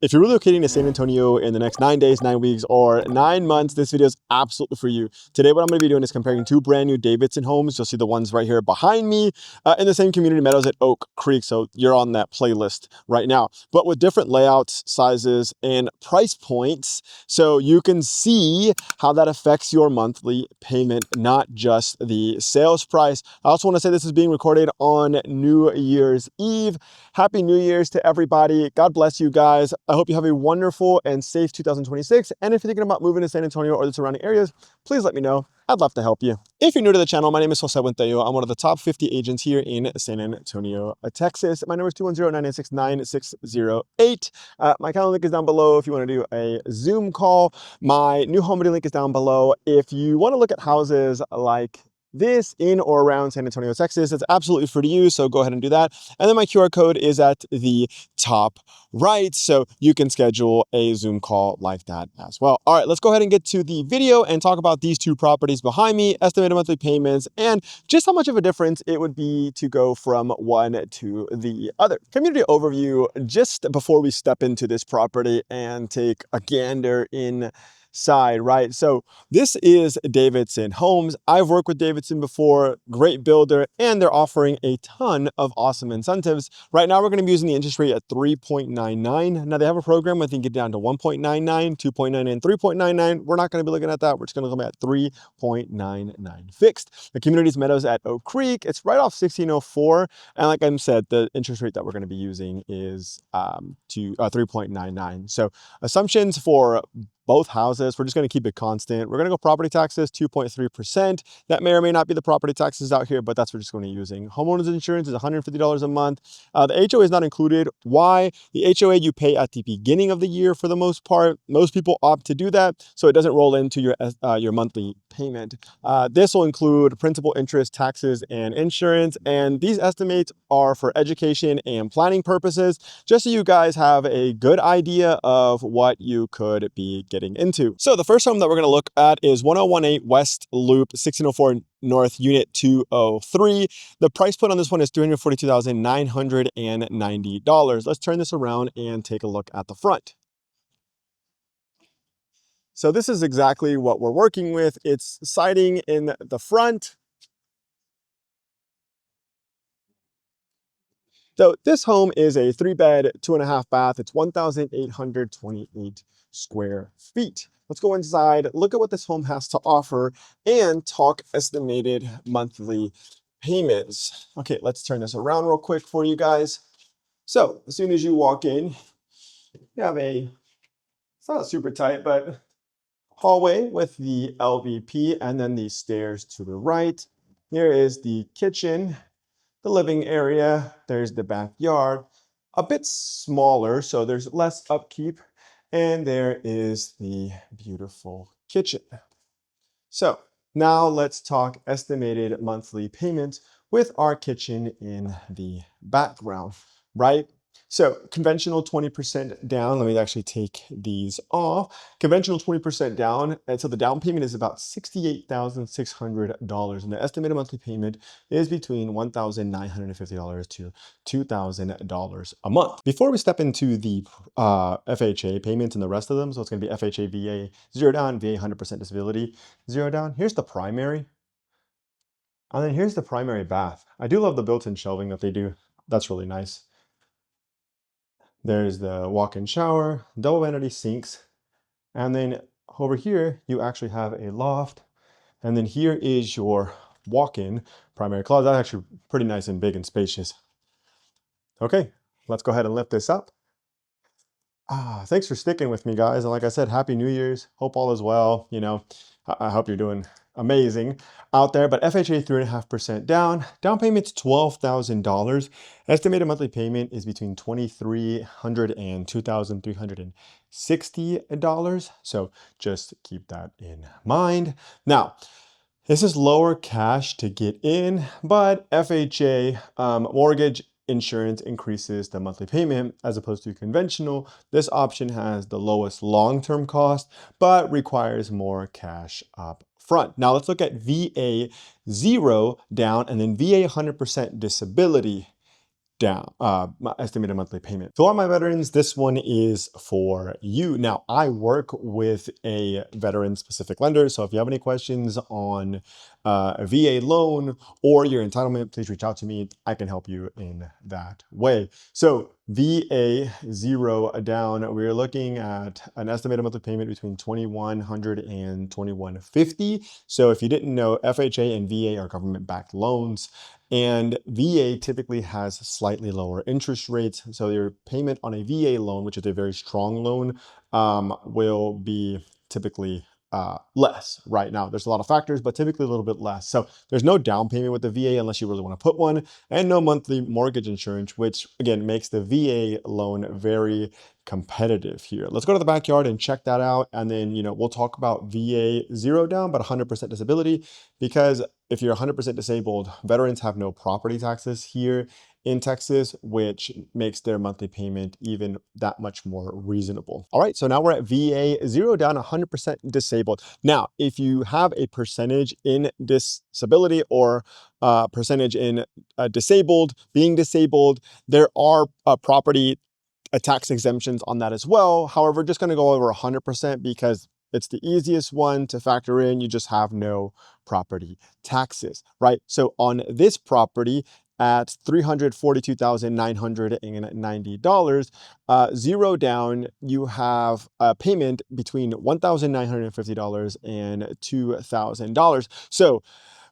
If you're relocating to San Antonio in the next 9 days, 9 weeks, or 9 months, this video is absolutely for you. Today, what I'm going to be doing is comparing two brand new Davidson homes. You'll see the ones right here behind me in the same community, Meadows at Oak Creek. So you're on that playlist right now, but with different layouts, sizes, and price points. So you can see how that affects your monthly payment, not just the sales price. I also want to say this is being recorded on New Year's Eve. Happy New Year's to everybody. God bless you guys. I hope you have a wonderful and safe 2026. And if you're thinking about moving to San Antonio or the surrounding areas, please let me know. I'd love to help you. If you're new to the channel, my name is Buentello. I'm one of the top 50 agents here in San Antonio, Texas. My number is 210-996-9608. My calendar link is down below if you want to do a Zoom call. My new home video link is down below. If you want to look at houses like this in or around San Antonio, Texas, it's absolutely free to use, so go ahead and do that. And then my QR code is at the top right, so you can schedule a Zoom call like that as well. All right, let's go ahead and get to the video and talk about these two properties behind me, estimated monthly payments, and just how much of a difference it would be to go from one to the other. Community overview, just before we step into this property and take a gander inside, right? So this is Davidson Homes. I've worked with Davidson before, great builder, and they're offering a ton of awesome incentives. Right now, we're going to be using the interest rate at 3.99. Now they have a program, I think, get down to 1.99, 2.99, 3.99. We're not going to be looking at that. We're just going to look at 3.99 fixed. The community's Meadows at Oak Creek. It's right off 1604. And like I said, the interest rate that we're going to be using is 3.99. So assumptions for both houses, we're just going to keep it constant. We're going to go property taxes, 2.3%. That may or may not be the property taxes out here, but that's what we're just going to be using. Homeowners insurance is $150 a month. The HOA is not included. Why? The HOA you pay at the beginning of the year for the most part. Most people opt to do that, so it doesn't roll into your monthly payment. This will include principal, interest, taxes, and insurance. And these estimates are for education and planning purposes, just so you guys have a good idea of what you could be getting into. So the first home that we're going to look at is 1018 West Loop, 1604 North, Unit 203. The price point on this one is $342,990. Let's turn this around and take a look at the front. So this is exactly what we're working with. It's siding in the front. So this home is a 3-bed, 2.5 bath. It's 1,828 square feet. Let's go inside, look at what this home has to offer, and talk estimated monthly payments. Okay, let's turn this around real quick for you guys. So as soon as you walk in, you have it's not super tight, but hallway with the LVP and then the stairs to the right. Here is the kitchen, the living area. There's the backyard, a bit smaller, so there's less upkeep. And there is the beautiful kitchen. So now let's talk estimated monthly payments with our kitchen in the background, right? So conventional 20% down. Let me actually take these off. Conventional 20% down. And so the down payment is about $68,600. And the estimated monthly payment is between $1,950 to $2,000 a month. Before we step into the FHA payments and the rest of them, so it's going to be FHA, VA, 0 down, VA 100% disability, 0 down. Here's the primary. And then here's the primary bath. I do love the built-in shelving that they do. That's really nice. There's the walk-in shower, double vanity sinks, and then over here, you actually have a loft. And then here is your walk-in primary closet. That's actually pretty nice and big and spacious. Okay, let's go ahead and lift this up. Thanks for sticking with me, guys. And like I said, Happy New Year's. Hope all is well. You know, I hope you're doing amazing out there. But FHA 3.5% down. Down payment's $12,000. Estimated monthly payment is between $2,300 and $2,360. So just keep that in mind. Now, this is lower cash to get in, but FHA mortgage insurance increases the monthly payment as opposed to conventional. This option has the lowest long-term cost, but requires more cash up front. Now let's look at VA 0 down and then VA 100% disability. down, my estimated monthly payment. So on my veterans, this one is for you. Now, I work with a veteran specific lender. So if you have any questions on a VA loan or your entitlement, please reach out to me. I can help you in that way. So VA 0 down, we're looking at an estimated monthly payment between $2,100 and $2,150. So if you didn't know, FHA and VA are government-backed loans. And VA typically has slightly lower interest rates. So your payment on a VA loan, which is a very strong loan, will be typically less right now. There's a lot of factors, but typically a little bit less. So there's no down payment with the VA unless you really want to put one, and no monthly mortgage insurance, which again makes the VA loan very competitive here. Let's go to the backyard and check that out. And then, we'll talk about VA 0 down, but 100% disability, because if you're 100% disabled, veterans have no property taxes here in Texas, which makes their monthly payment even that much more reasonable. All right, so now we're at VA 0 down, 100% disabled. Now, if you have a percentage in disability or percentage in being disabled, there are property tax exemptions on that as well. However, just going to go over 100% because it's the easiest one to factor in. You just have no property taxes, right? So on this property at $342,990, 0 down, you have a payment between $1,950 and $2,000. So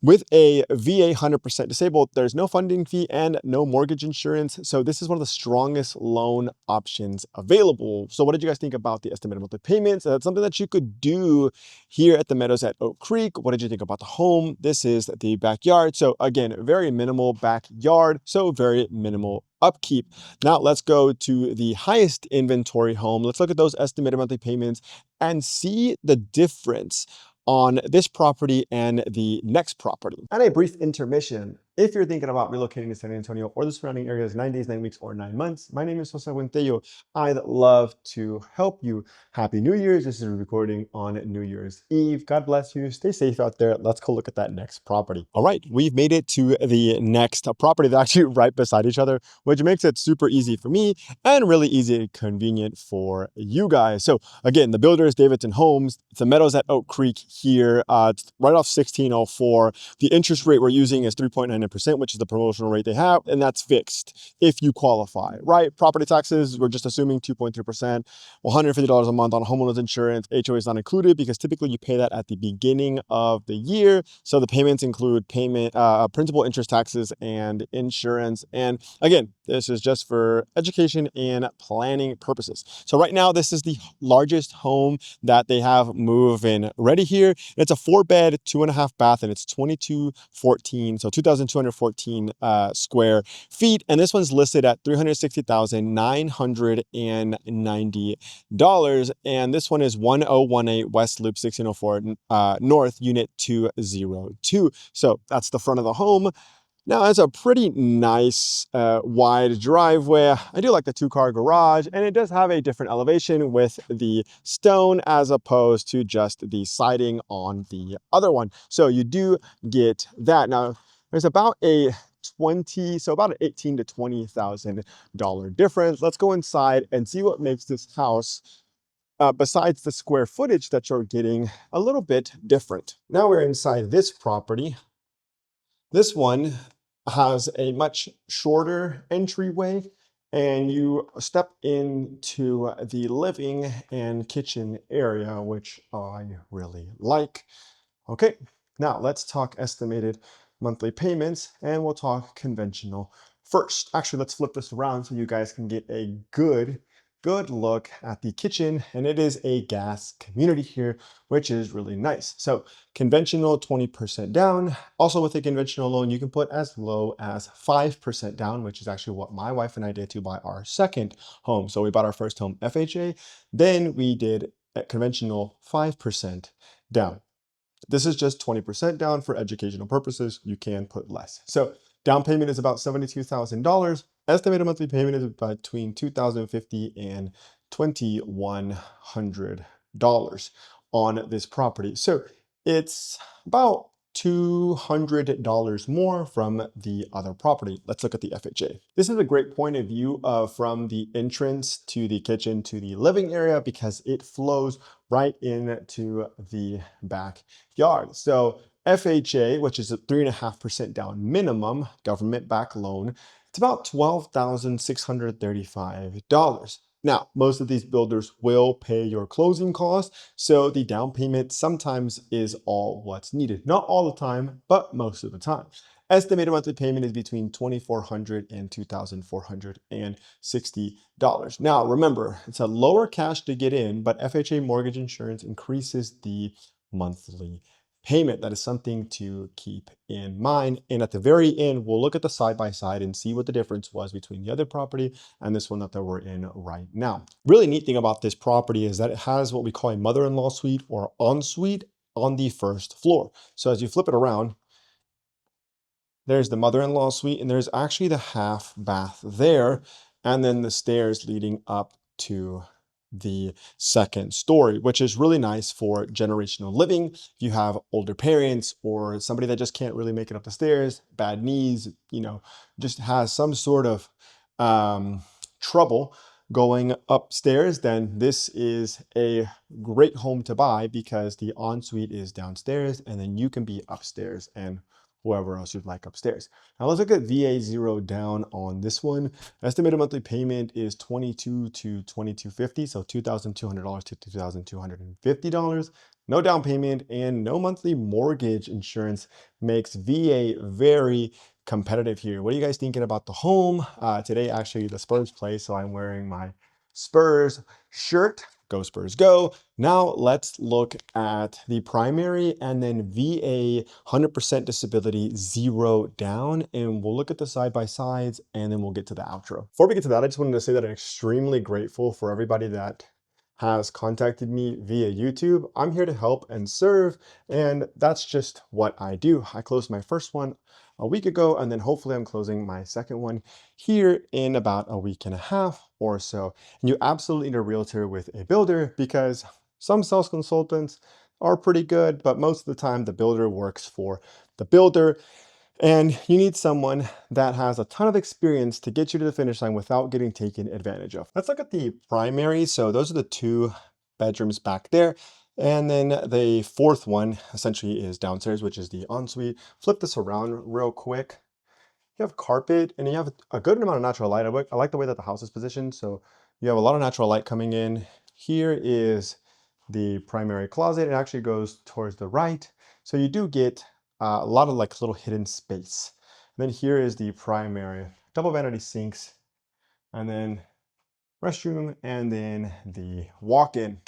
with a VA 100% disabled, there's no funding fee and no mortgage insurance. So this is one of the strongest loan options available. So what did you guys think about the estimated monthly payments? That's something that you could do here at the Meadows at Oak Creek. What did you think about the home? This is the backyard. So again, very minimal backyard, so very minimal upkeep. Now let's go to the highest inventory home. Let's look at those estimated monthly payments and see the difference on this property and the next property. And a brief intermission. If you're thinking about relocating to San Antonio or the surrounding areas, 9 days, 9 weeks, or 9 months, my name is Jose Buentello. I'd love to help you. Happy New Year's. This is a recording on New Year's Eve. God bless you. Stay safe out there. Let's go look at that next property. All right, we've made it to the next property. They're actually right beside each other, which makes it super easy for me and really easy and convenient for you guys. So again, the builder is Davidson Homes. It's the Meadows at Oak Creek here. It's right off 1604. The interest rate we're using is 3.99%, which is the promotional rate they have, and that's fixed if you qualify, right? Property taxes, we're just assuming 2.3%, $150 a month on homeowners insurance. HOA is not included because typically you pay that at the beginning of the year. So the payments include principal, interest, taxes, and insurance. And again, this is just for education and planning purposes. So right now, this is the largest home that they have move-in ready here. It's a 4-bed, 2.5 bath, and it's 2214, so 2,214 square feet. And this one's listed at $360,990. And this one is 1018 West Loop 1604 North, Unit 202. So that's the front of the home. Now, it's a pretty nice wide driveway. I do like the 2-car garage, and it does have a different elevation with the stone as opposed to just the siding on the other one. So you do get that. Now, there's about a about an $18,000 to $20,000 difference. Let's go inside and see what makes this house, besides the square footage that you're getting, a little bit different. Now we're inside this property. This one has a much shorter entryway, and you step into the living and kitchen area, which I really like. Okay, now let's talk estimated monthly payments, and we'll talk conventional first. Actually, let's flip this around so you guys can get a good look at the kitchen. And it is a gas community here, which is really nice. So conventional, 20% down. Also with a conventional loan, you can put as low as 5% down, which is actually what my wife and I did to buy our second home. So we bought our first home FHA, then we did a conventional 5% down. This is just 20% down for educational purposes. You can put less. So down payment is about $72,000. Estimated monthly payment is between $2,050 and $2,100 on this property. So it's about $200 more from the other property. Let's look at the FHA. This is a great point of view from the entrance to the kitchen to the living area because it flows right into the backyard. So FHA, which is a 3.5% down minimum government-backed loan, it's about $12,635. Now, most of these builders will pay your closing costs, so the down payment sometimes is all what's needed. Not all the time, but most of the time. Estimated monthly payment is between $2,400 and $2,460. Now, remember, it's a lower cash to get in, but FHA mortgage insurance increases the monthly payment. That is something to keep in mind. And at the very end, we'll look at the side by side and see what the difference was between the other property and this one that we're in right now. Really neat thing about this property is that it has what we call a mother-in-law suite or ensuite on the first floor. So as you flip it around, there's the mother-in-law suite, and there's actually the half bath there, and then the stairs leading up to the second story, which is really nice for generational living. If you have older parents or somebody that just can't really make it up the stairs, bad knees, just has some sort of trouble going upstairs, then this is a great home to buy because the ensuite is downstairs and then you can be upstairs and whoever else you'd like upstairs. Now let's look at VA 0 down on this one. Estimated monthly payment is $22,000 to $2250, so $2,200 to $2,250. No down payment and no monthly mortgage insurance makes VA very competitive here. What are you guys thinking about the home? Today, actually, the Spurs play, so I'm wearing my Spurs shirt. Go Spurs, go. Now let's look at the primary and then VA 100% disability 0 down, and we'll look at the side by sides and then we'll get to the outro. Before we get to that, I just wanted to say that I'm extremely grateful for everybody that has contacted me via YouTube. I'm here to help and serve, and that's just what I do. I closed my first one a week ago, and then hopefully I'm closing my second one here in about a week and a half or so. And you absolutely need a realtor with a builder because some sales consultants are pretty good, but most of the time the builder works for the builder. And you need someone that has a ton of experience to get you to the finish line without getting taken advantage of. Let's look at the primary. So those are the 2 bedrooms back there. And then the fourth one essentially is downstairs, which is the ensuite. Flip this around real quick. You have carpet and you have a good amount of natural light. I like the way that the house is positioned. So you have a lot of natural light coming in. Here is the primary closet. It actually goes towards the right. So you do get a lot of like little hidden space. And then here is the primary, double vanity sinks, and then restroom, and then the walk-in.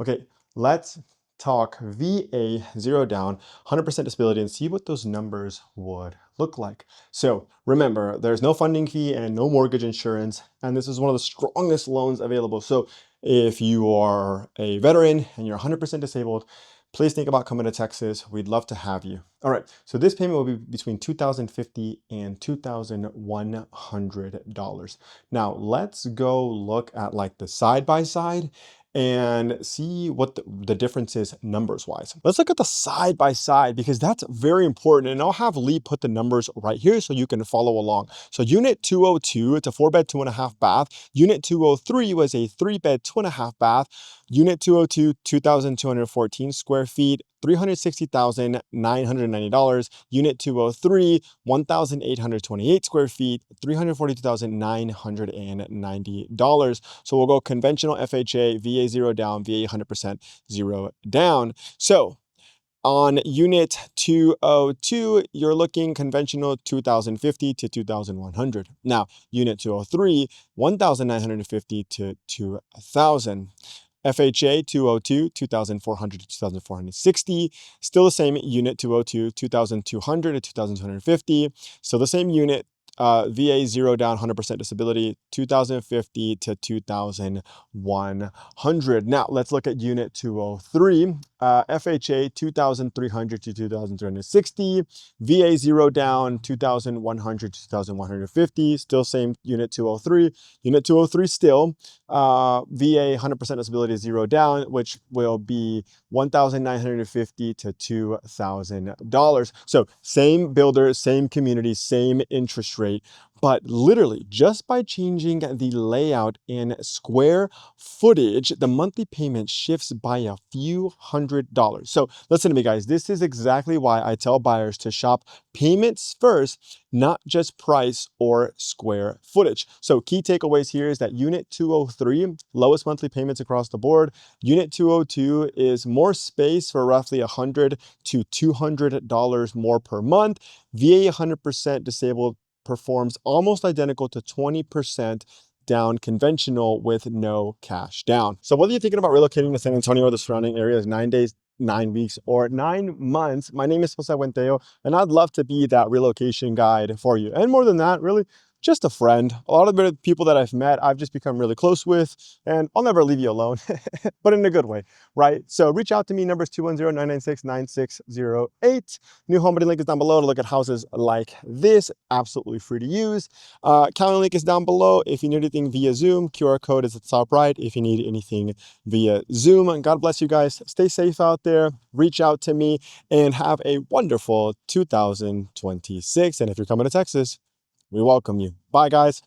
Okay, let's talk VA 0 down, 100% disability, and see what those numbers would look like. So remember, there's no funding fee and no mortgage insurance, and this is one of the strongest loans available. So if you are a veteran and you're 100% disabled, please think about coming to Texas. We'd love to have you. All right, so this payment will be between $2,050 and $2,100. Now let's go look at like the side by side and see what the difference is numbers wise. Let's look at the side by side because that's very important. And I'll have Lee put the numbers right here so you can follow along. So unit 202, it's a 4-bed, 2.5 bath. Unit 203 was a 3-bed, 2.5 bath. Unit 202, 2,214 square feet, $360,990. Unit 203, 1,828 square feet, $342,990. So we'll go conventional FHA, VA 0 down, VA 100% 0 down. So on unit 202, you're looking conventional $2,050 to $2,100. Now, unit 203, $1,950 to $2,000. FHA 202, 2,400 to 2,460. Still the same unit 202, 2,200 to 2,250. Still the same unit. VA 0 down, 100% disability, 2,050 to 2,100. Now let's look at unit 203. FHA 2,300 to 2,360, VA 0 down 2,100 to 2,150, still same unit 203. Unit 203 still, VA 100% disability 0 down, which will be $1,950 to $2,000. So same builder, same community, same interest rate, but literally just by changing the layout in square footage, the monthly payment shifts by a few $100s. So listen to me, guys. This is exactly why I tell buyers to shop payments first, not just price or square footage. So key takeaways here is that unit 203, lowest monthly payments across the board. Unit 202 is more space for roughly $100 to $200 more per month. VA 100% disabled performs almost identical to 20% down conventional with no cash down. So whether you're thinking about relocating to San Antonio or the surrounding areas, 9 days, 9 weeks, or 9 months, my name is Jose Buentello, and I'd love to be that relocation guide for you. And more than that, really, just a friend. A lot of the people that I've met, I've just become really close with, and I'll never leave you alone, but in a good way, right? So reach out to me. Number is 210-996-9608. New home buying link is down below to look at houses like this. Absolutely free to use. Calendar link is down below. If you need anything via Zoom, QR code is at the top right. If you need anything via Zoom, and God bless you guys. Stay safe out there. Reach out to me and have a wonderful 2026. And if you're coming to Texas, we welcome you. Bye, guys.